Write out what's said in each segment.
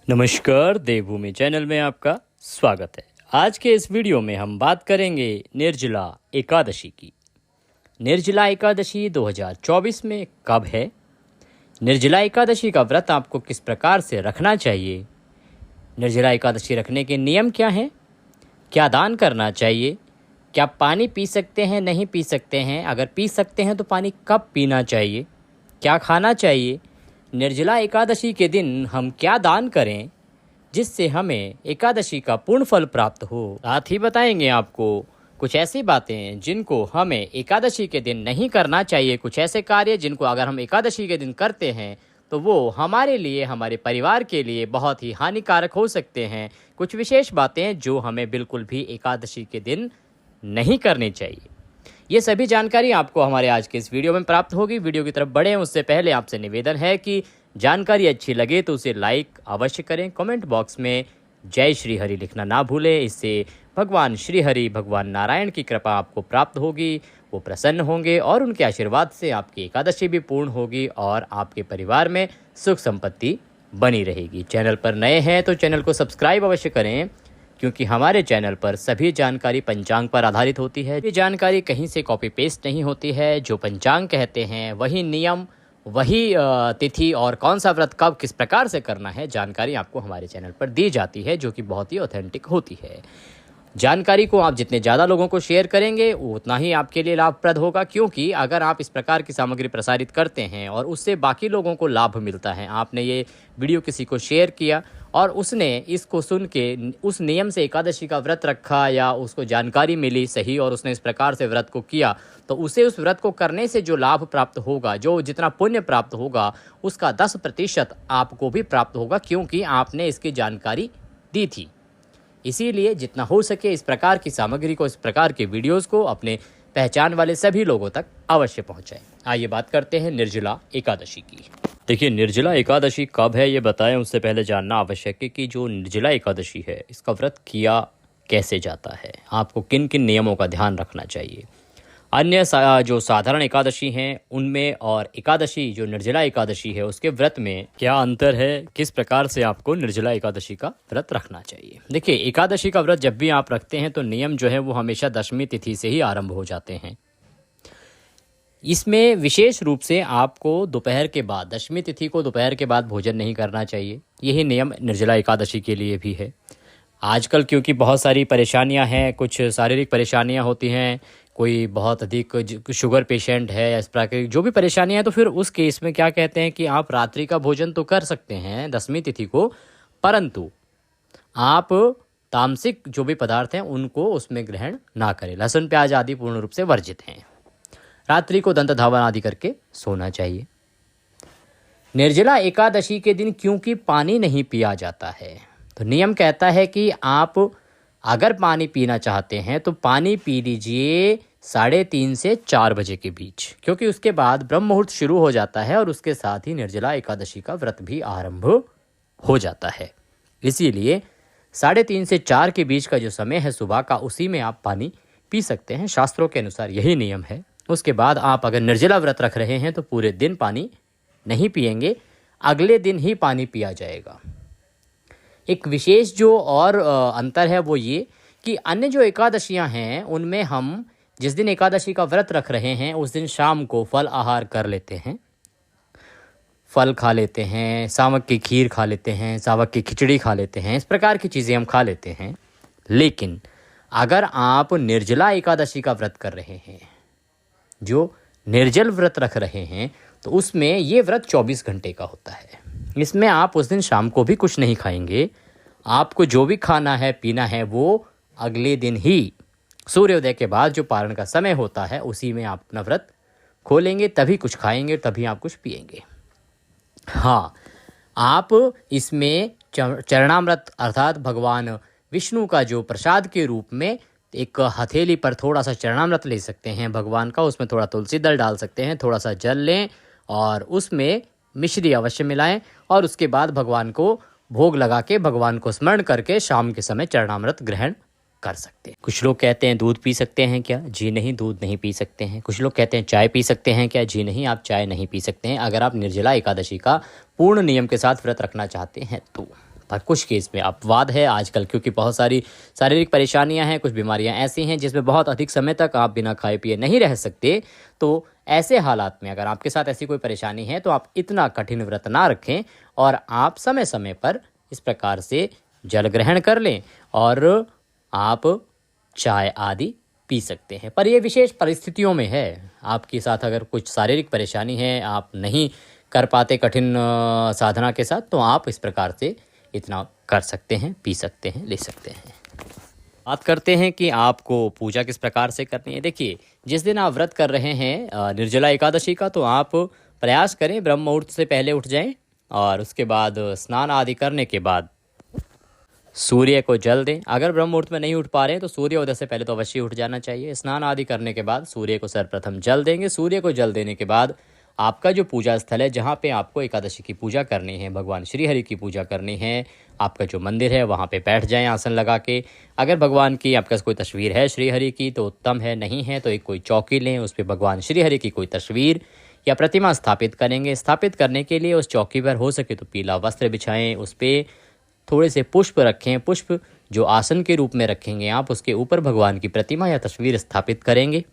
नमस्कार, देवभूमि चैनल में आपका स्वागत है। आज के इस वीडियो में हम बात करेंगे निर्जला एकादशी की। निर्जला एकादशी 2024 में कब है? निर्जला एकादशी का व्रत आपको किस प्रकार से रखना चाहिए? निर्जला एकादशी रखने के नियम क्या हैं? क्या दान करना चाहिए? क्या पानी पी सकते हैं, नहीं पी सकते हैं? अगर पी सकते हैं तो पानी कब पीना चाहिए? क्या खाना चाहिए? निर्जला एकादशी के दिन हम क्या दान करें जिससे हमें एकादशी का पूर्ण फल प्राप्त हो? साथ ही बताएंगे आपको कुछ ऐसी बातें जिनको हमें एकादशी के दिन नहीं करना चाहिए, कुछ ऐसे कार्य जिनको अगर हम एकादशी के दिन करते हैं तो वो हमारे लिए, हमारे परिवार के लिए बहुत ही हानिकारक हो सकते हैं। कुछ विशेष बातें जो हमें बिल्कुल भी एकादशी के दिन नहीं करनी चाहिए। ये सभी जानकारी आपको हमारे आज के इस वीडियो में प्राप्त होगी। वीडियो की तरफ बढ़ें उससे पहले आपसे निवेदन है कि जानकारी अच्छी लगे तो उसे लाइक अवश्य करें। कमेंट बॉक्स में जय श्री हरि लिखना ना भूलें। इससे भगवान श्री हरि, भगवान नारायण की कृपा आपको प्राप्त होगी, वो प्रसन्न होंगे और उनके आशीर्वाद से आपकी एकादशी भी पूर्ण होगी और आपके परिवार में सुख संपत्ति बनी रहेगी। चैनल पर नए हैं तो चैनल को सब्सक्राइब अवश्य करें, क्योंकि हमारे चैनल पर सभी जानकारी पंचांग पर आधारित होती है। ये जानकारी कहीं से कॉपी पेस्ट नहीं होती है। जो पंचांग कहते हैं वही नियम, वही तिथि और कौन सा व्रत कब किस प्रकार से करना है, जानकारी आपको हमारे चैनल पर दी जाती है, जो कि बहुत ही ऑथेंटिक होती है। जानकारी को आप जितने ज़्यादा लोगों को शेयर करेंगे उतना ही आपके लिए लाभप्रद होगा, क्योंकि अगर आप इस प्रकार की सामग्री प्रसारित करते हैं और उससे बाकी लोगों को लाभ मिलता है, आपने ये वीडियो किसी को शेयर किया और उसने इसको सुन के उस नियम से एकादशी का व्रत रखा या उसको जानकारी मिली सही और उसने इस प्रकार से व्रत को किया, तो उसे उस व्रत को करने से जो लाभ प्राप्त होगा, जो जितना पुण्य प्राप्त होगा, उसका 10% आपको भी प्राप्त होगा, क्योंकि आपने इसकी जानकारी दी थी। इसीलिए जितना हो सके इस प्रकार की सामग्री को, इस प्रकार के वीडियोस को अपने पहचान वाले सभी लोगों तक अवश्य पहुंचाएं। आइए बात करते हैं निर्जला एकादशी की। देखिए, निर्जला एकादशी कब है ये बताएं उससे पहले जानना आवश्यक है कि जो निर्जला एकादशी है इसका व्रत किया कैसे जाता है, आपको किन किन नियमों का ध्यान रखना चाहिए। अन्य जो साधारण एकादशी हैं उनमें और एकादशी जो निर्जला एकादशी है उसके व्रत में क्या अंतर है, किस प्रकार से आपको निर्जला एकादशी का व्रत रखना चाहिए। देखिए, एकादशी का व्रत जब भी आप रखते हैं तो नियम जो है वो हमेशा दशमी तिथि से ही आरंभ हो जाते हैं। इसमें विशेष रूप से आपको दोपहर के बाद, दशमी तिथि को दोपहर के बाद भोजन नहीं करना चाहिए। यही नियम निर्जला एकादशी के लिए भी है। आजकल क्योंकि बहुत सारी परेशानियां हैं, कुछ शारीरिक परेशानियां होती हैं, कोई बहुत अधिक शुगर पेशेंट है या इस प्रकार की जो भी परेशानियां हैं, तो फिर उस केस में क्या कहते हैं कि आप रात्रि का भोजन तो कर सकते हैं दशमी तिथि को, परंतु आप तामसिक जो भी पदार्थ हैं उनको उसमें ग्रहण ना करें। लहसुन प्याज आदि पूर्ण रूप से वर्जित हैं। रात्रि को दंत धावन आदि करके सोना चाहिए। निर्जला एकादशी के दिन क्योंकि पानी नहीं पिया जाता है, तो नियम कहता है कि आप अगर पानी पीना चाहते हैं तो पानी पी लीजिए 3:30 से 4 बजे के बीच, क्योंकि उसके बाद ब्रह्म मुहूर्त शुरू हो जाता है और उसके साथ ही निर्जला एकादशी का व्रत भी आरंभ हो जाता है। इसीलिए 3:30 से 4 के बीच का जो समय है सुबह का, उसी में आप पानी पी सकते हैं। शास्त्रों के अनुसार यही नियम है। उसके बाद आप अगर निर्जला व्रत रख रहे हैं तो पूरे दिन पानी नहीं पिएंगे, अगले दिन ही पानी पिया जाएगा। एक विशेष जो और अंतर है वो ये कि अन्य जो एकादशियां हैं उनमें हम जिस दिन एकादशी का व्रत रख रहे हैं उस दिन शाम को फल आहार कर लेते हैं, फल खा लेते हैं, सावक की खीर खा लेते हैं, सावक की खिचड़ी खा लेते हैं, इस प्रकार की चीज़ें हम खा लेते हैं। लेकिन अगर आप निर्जला एकादशी का व्रत कर रहे हैं, जो निर्जल व्रत रख रहे हैं, तो उसमें ये व्रत 24 घंटे का होता है। इसमें आप उस दिन शाम को भी कुछ नहीं खाएंगे। आपको जो भी खाना है पीना है वो अगले दिन ही सूर्योदय के बाद जो पारण का समय होता है उसी में आप अपना व्रत खोलेंगे, तभी कुछ खाएंगे, तभी आप कुछ पिएंगे। हाँ, आप इसमें चरणामृत अर्थात भगवान विष्णु का जो प्रसाद के रूप में एक हथेली पर थोड़ा सा चरणामृत ले सकते हैं भगवान का, उसमें थोड़ा तुलसी दल डाल सकते हैं, थोड़ा सा जल लें और उसमें मिश्री अवश्य मिलाएं और उसके बाद भगवान को भोग लगा के भगवान को स्मरण करके शाम के समय चरणामृत ग्रहण कर सकते हैं। कुछ लोग कहते हैं दूध पी सकते हैं क्या? जी नहीं, दूध नहीं पी सकते हैं। कुछ लोग कहते हैं चाय पी सकते हैं क्या? जी नहीं, आप चाय नहीं पी सकते हैं अगर आप निर्जला एकादशी का पूर्ण नियम के साथ व्रत रखना चाहते हैं तो। पर कुछ केस में अपवाद है आजकल, क्योंकि बहुत सारी शारीरिक परेशानियां हैं, कुछ बीमारियां ऐसी हैं जिसमें बहुत अधिक समय तक आप बिना खाए पिए नहीं रह सकते। तो ऐसे हालात में अगर आपके साथ ऐसी कोई परेशानी है तो आप इतना कठिन व्रत ना रखें और आप समय समय पर इस प्रकार से जल ग्रहण कर लें और आप चाय आदि पी सकते हैं। पर ये विशेष परिस्थितियों में है। आपके साथ अगर कुछ शारीरिक परेशानी है, आप नहीं कर पाते कठिन साधना के साथ, तो आप इस प्रकार से इतना कर सकते हैं, पी सकते हैं, ले सकते हैं। बात करते हैं कि आपको पूजा किस प्रकार से करनी है। देखिए, जिस दिन आप व्रत कर रहे हैं निर्जला एकादशी का, तो आप प्रयास करें ब्रह्म मुहूर्त से पहले उठ जाएं और उसके बाद स्नान आदि करने के बाद सूर्य को जल दें। अगर ब्रह्म मुहूर्त में नहीं उठ पा रहे हैं तो सूर्योदय से पहले तो अवश्य उठ जाना चाहिए। स्नान आदि करने के बाद सूर्य को सर्वप्रथम जल देंगे। सूर्य को जल देने के बाद आपका जो पूजा स्थल है, जहाँ पे आपको एकादशी की पूजा करनी है, भगवान श्रीहरि की पूजा करनी है, आपका जो मंदिर है वहाँ पे बैठ जाएं आसन लगा के। अगर भगवान की आपके पास कोई तस्वीर है श्रीहरि की तो उत्तम है, नहीं है तो एक कोई चौकी लें, उस पर भगवान श्रीहरि की कोई तस्वीर या प्रतिमा स्थापित करेंगे। स्थापित करने के लिए उस चौकी पर हो सके तो पीला वस्त्र बिछाएं, उस पर थोड़े से पुष्प रखें। पुष्प जो आसन के रूप में रखेंगे आप, उसके ऊपर भगवान की प्रतिमा या तस्वीर स्थापित करेंगे।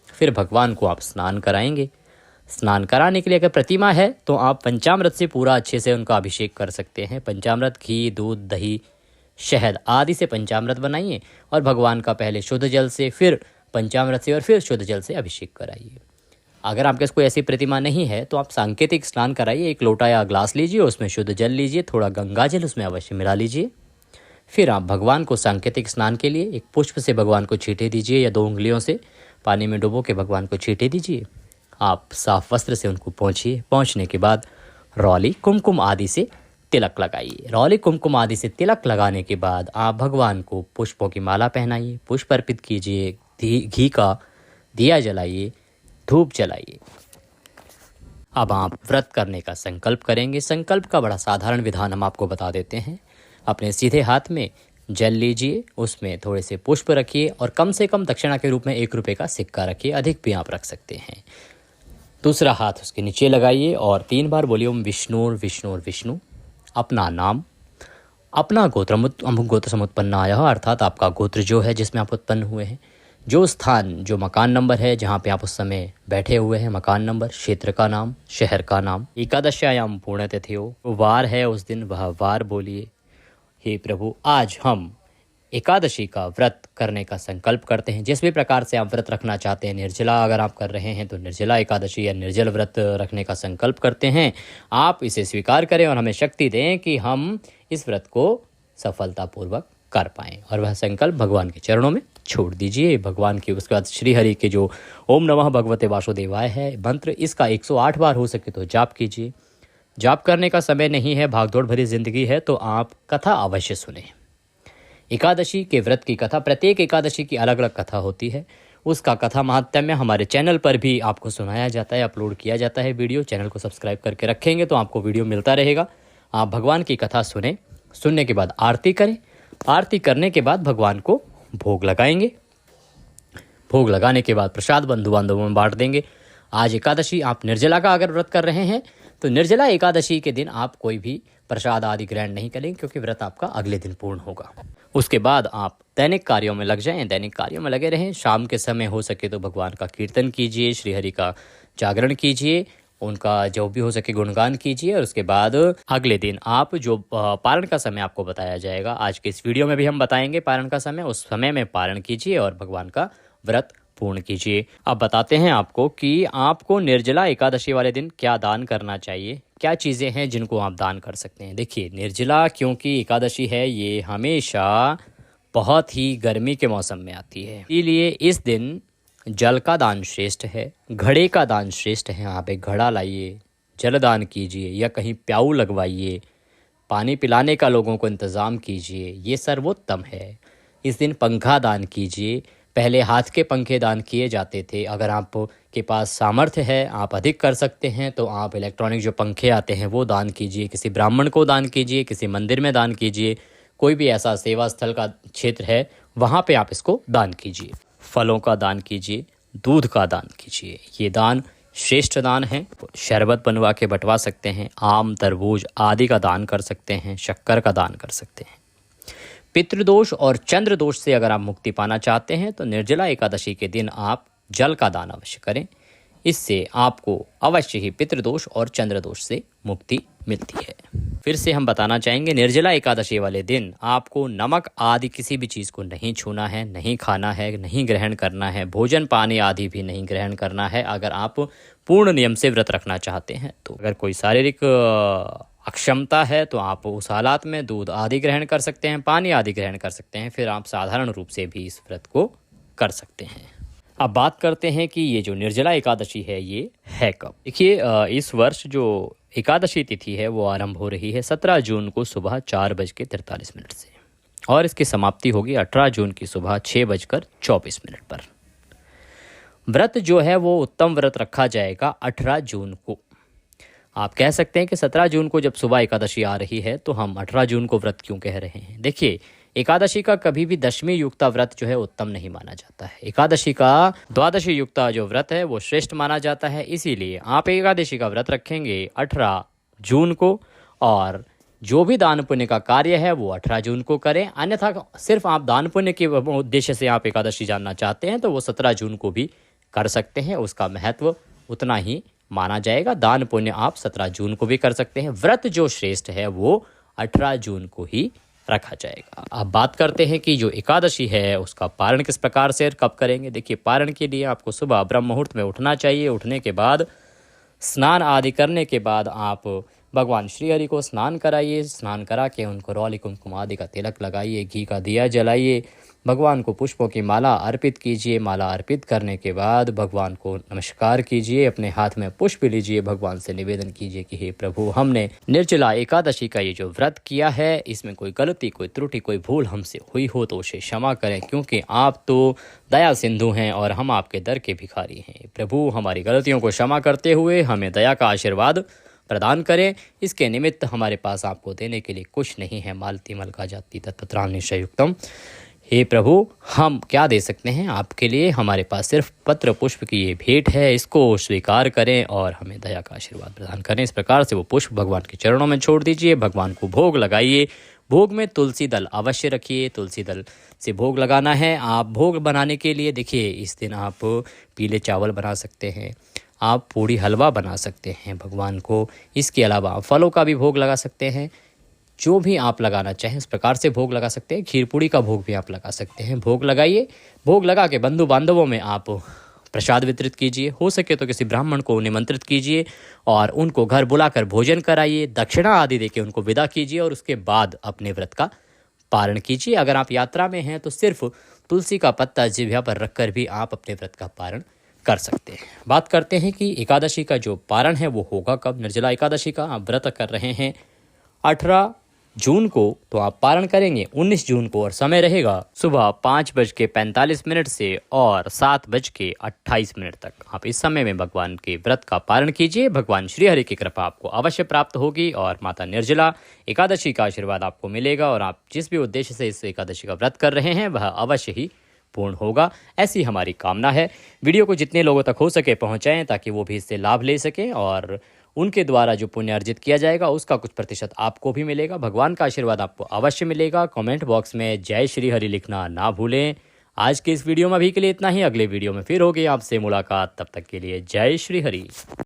फिर भगवान को आप स्नान कराएंगे। स्नान कराने के लिए अगर प्रतिमा है तो आप पंचामृत से पूरा अच्छे से उनका अभिषेक कर सकते हैं। पंचामृत, घी, दूध, दही, शहद आदि से पंचामृत बनाइए और भगवान का पहले शुद्ध जल से, फिर पंचामृत से और फिर शुद्ध जल से अभिषेक कराइए। अगर आपके पास कोई ऐसी प्रतिमा नहीं है तो आप सांकेतिक स्नान कराइए। एक लोटा या ग्लास लीजिए, उसमें शुद्ध जल लीजिए, थोड़ा गंगा जल उसमें अवश्य मिला लीजिए। फिर आप भगवान को सांकेतिक स्नान के लिए एक पुष्प से भगवान को छींटे दीजिए या 2 उंगलियों से पानी में डुबो के भगवान को छींटे दीजिए। आप साफ वस्त्र से उनको पोंछिए। पोंछने के बाद रौली, कुमकुम आदि से तिलक लगाइए। रौली, कुमकुम आदि से तिलक लगाने के बाद आप भगवान को पुष्पों की माला पहनाइए, पुष्प अर्पित कीजिए, घी का दिया जलाइए, धूप जलाइए। अब आप व्रत करने का संकल्प करेंगे। संकल्प का बड़ा साधारण विधान हम आपको बता देते हैं। अपने सीधे हाथ में जल लीजिए, उसमें थोड़े से पुष्प रखिए और कम से कम दक्षिणा के रूप में 1 रुपये का सिक्का रखिए, अधिक भी आप रख सकते हैं। दूसरा हाथ उसके नीचे लगाइए और 3 बार बोलिए ओम विष्णु विष्णु विष्णु। अपना नाम, अपना गोत्र समुत्पन्नाय, अर्थात आपका गोत्र जो है जिसमें आप उत्पन्न हुए हैं, जो स्थान, जो मकान नंबर है जहाँ पे आप उस समय बैठे हुए हैं, मकान नंबर, क्षेत्र का नाम, शहर का नाम। एकादश्यायाम पुण्यतिथि वार है उस दिन, वह वार बोलिए। हे प्रभु, आज हम एकादशी का व्रत करने का संकल्प करते हैं। जिस भी प्रकार से आप व्रत रखना चाहते हैं, निर्जला अगर आप कर रहे हैं तो निर्जला एकादशी या निर्जल व्रत रखने का संकल्प करते हैं। आप इसे स्वीकार करें और हमें शक्ति दें कि हम इस व्रत को सफलतापूर्वक कर पाएं। और वह संकल्प भगवान के चरणों में छोड़ दीजिए। भगवान की उसके बाद श्री हरि के जो ओम नमः भगवते वासुदेवाय है मंत्र, इसका 108 बार हो सके तो जाप कीजिए। जाप करने का समय नहीं है, भागदौड़ भरी जिंदगी है, तो आप कथा अवश्य सुने। एकादशी के व्रत की कथा, प्रत्येक एकादशी की अलग अलग कथा होती है। उसका कथा महात्म्य हमारे चैनल पर भी आपको सुनाया जाता है, अपलोड किया जाता है वीडियो। चैनल को सब्सक्राइब करके रखेंगे तो आपको वीडियो मिलता रहेगा। आप भगवान की कथा सुने, सुनने के बाद आरती करें। आरती करने के बाद भगवान को भोग लगाएंगे। भोग लगाने के बाद प्रसाद बंधु बांधवों में बांट देंगे। आज एकादशी, आप निर्जला का अगर व्रत कर रहे हैं तो निर्जला एकादशी के दिन आप कोई भी प्रसाद आदि ग्रहण नहीं करेंगे, क्योंकि व्रत आपका अगले दिन पूर्ण होगा। उसके बाद आप दैनिक कार्यों में लग जाएं, दैनिक कार्यों में लगे रहें। शाम के समय हो सके तो भगवान का कीर्तन कीजिए, श्रीहरि का जागरण कीजिए, उनका जो भी हो सके गुणगान कीजिए। और उसके बाद अगले दिन आप जो पारण का समय आपको बताया जाएगा, आज के इस वीडियो में भी हम बताएंगे पारण का समय, उस समय में पारण कीजिए और भगवान का व्रत पूर्ण कीजिए। अब बताते हैं आपको कि आपको निर्जला एकादशी वाले दिन क्या दान करना चाहिए, क्या चीज़ें हैं जिनको आप दान कर सकते हैं। देखिए, निर्जला क्योंकि एकादशी है, ये हमेशा बहुत ही गर्मी के मौसम में आती है, इसीलिए इस दिन जल का दान श्रेष्ठ है, घड़े का दान श्रेष्ठ है। आप एक घड़ा लाइए, जल दान कीजिए या कहीं प्याऊ लगवाइए, पानी पिलाने का लोगों को इंतज़ाम कीजिए, ये सर्वोत्तम है। इस दिन पंखा दान कीजिए। पहले हाथ के पंखे दान किए जाते थे, अगर आपके पास सामर्थ्य है, आप अधिक कर सकते हैं तो आप इलेक्ट्रॉनिक जो पंखे आते हैं वो दान कीजिए, किसी ब्राह्मण को दान कीजिए, किसी मंदिर में दान कीजिए, कोई भी ऐसा सेवा स्थल का क्षेत्र है वहाँ पे आप इसको दान कीजिए। फलों का दान कीजिए, दूध का दान कीजिए। ये दान श्रेष्ठ दान है। शरबत बनवा के बंटवा सकते हैं, आम, तरबूज आदि का दान कर सकते हैं, शक्कर का दान कर सकते हैं। पितृदोष और चंद्र दोष से अगर आप मुक्ति पाना चाहते हैं तो निर्जला एकादशी के दिन आप जल का दान अवश्य करें। इससे आपको अवश्य ही पितृदोष और चंद्र दोष से मुक्ति मिलती है। फिर से हम बताना चाहेंगे, निर्जला एकादशी वाले दिन आपको नमक आदि किसी भी चीज़ को नहीं छूना है, नहीं खाना है, नहीं ग्रहण करना है, भोजन पानी आदि भी नहीं ग्रहण करना है। अगर आप पूर्ण नियम से व्रत रखना चाहते हैं तो अगर कोई शारीरिक अक्षमता है तो आप उस हालात में दूध आदि ग्रहण कर सकते हैं, पानी आदि ग्रहण कर सकते हैं। फिर आप साधारण रूप से भी इस व्रत को कर सकते हैं। अब बात करते हैं कि ये जो निर्जला एकादशी है ये है कब। देखिए, इस वर्ष जो एकादशी तिथि है वो आरंभ हो रही है 17 जून को सुबह 4:43 से और इसकी समाप्ति होगी 18 जून की सुबह 6:24 पर। व्रत जो है वो उत्तम व्रत रखा जाएगा 18 जून को। आप कह सकते हैं कि 17 जून को जब सुबह एकादशी आ रही है तो हम 18 जून को व्रत क्यों कह रहे हैं। देखिए, एकादशी का कभी भी दशमी युक्ता व्रत जो है उत्तम नहीं माना जाता है। एकादशी का द्वादशी युक्ता जो व्रत है वो श्रेष्ठ माना जाता है। इसीलिए आप एकादशी का व्रत रखेंगे 18 जून को और जो भी दान पुण्य का कार्य है वो 18 जून को करें। अन्यथा सिर्फ आप दान पुण्य के उद्देश्य से आप एकादशी जानना चाहते हैं तो वो 17 जून को भी कर सकते हैं। उसका महत्व उतना ही माना जाएगा। दान पुण्य आप 17 जून को भी कर सकते हैं। व्रत जो श्रेष्ठ है वो 18 जून को ही रखा जाएगा। अब बात करते हैं कि जो एकादशी है उसका पारण किस प्रकार से कब करेंगे। देखिए, पारण के लिए आपको सुबह ब्रह्म मुहूर्त में उठना चाहिए। उठने के बाद स्नान आदि करने के बाद आप भगवान श्री हरि को स्नान कराइए। स्नान करा के उनको रौली कुमकुम आदि का तिलक लगाइए, घी का दिया जलाइए, भगवान को पुष्पों की माला अर्पित कीजिए। माला अर्पित करने के बाद भगवान को नमस्कार कीजिए, अपने हाथ में पुष्प लीजिए, भगवान से निवेदन कीजिए कि हे प्रभु, हमने निर्जला एकादशी का ये जो व्रत किया है इसमें कोई गलती, कोई त्रुटि, कोई भूल हमसे हुई हो तो उसे क्षमा करें, क्योंकि आप तो दया सिंधु हैं और हम आपके दर के भिखारी हैं। प्रभु, हमारी गलतियों को क्षमा करते हुए हमें दया का आशीर्वाद प्रदान करें। इसके निमित्त हमारे पास आपको देने के लिए कुछ नहीं है। मालती मलका जाति तत्त्राण निश्चयुक्तम। हे प्रभु, हम क्या दे सकते हैं आपके लिए। हमारे पास सिर्फ पत्र पुष्प की ये भेंट है, इसको स्वीकार करें और हमें दया का आशीर्वाद प्रदान करें। इस प्रकार से वो पुष्प भगवान के चरणों में छोड़ दीजिए। भगवान को भोग लगाइए। भोग में तुलसी दल अवश्य रखिए। तुलसी दल से भोग लगाना है। आप भोग बनाने के लिए देखिए, इस दिन आप पीले चावल बना सकते हैं, आप पूड़ी हलवा बना सकते हैं भगवान को। इसके अलावा आप फलों का भी भोग लगा सकते हैं। जो भी आप लगाना चाहें उस प्रकार से भोग लगा सकते हैं। खीर पूड़ी का भोग भी आप लगा सकते हैं। भोग लगाइए। भोग लगा के बंधु बांधवों में आप प्रसाद वितरित कीजिए। हो सके तो किसी ब्राह्मण को निमंत्रित कीजिए और उनको घर बुलाकर भोजन कराइए। दक्षिणा आदि देके उनको विदा कीजिए और उसके बाद अपने व्रत का पारण कीजिए। अगर आप यात्रा में हैं तो सिर्फ तुलसी का पत्ता जिह्वा पर रखकर भी आप अपने व्रत का पारण कर सकते हैं। बात करते हैं कि एकादशी का जो पारण है वो होगा कब। निर्जला एकादशी का आप व्रत कर रहे हैं 18 जून को, तो आप पारण करेंगे 19 जून को और समय रहेगा सुबह 5:45 से और 7:28 तक। आप इस समय में भगवान के व्रत का पारण कीजिए। भगवान श्री हरि की कृपा आपको अवश्य प्राप्त होगी और माता निर्जला एकादशी का आशीर्वाद आपको मिलेगा और आप जिस भी उद्देश्य से इस एकादशी का व्रत कर रहे हैं वह अवश्य ही पूर्ण होगा, ऐसी हमारी कामना है। वीडियो को जितने लोगों तक हो सके पहुंचाएं ताकि वो भी इससे लाभ ले सकें और उनके द्वारा जो पुण्य अर्जित किया जाएगा उसका कुछ प्रतिशत आपको भी मिलेगा। भगवान का आशीर्वाद आपको अवश्य मिलेगा। कमेंट बॉक्स में जय श्री हरि लिखना ना भूलें। आज के इस वीडियो में अभी के लिए इतना ही। अगले वीडियो में फिर होगी आपसे मुलाकात। तब तक के लिए जय श्री हरि।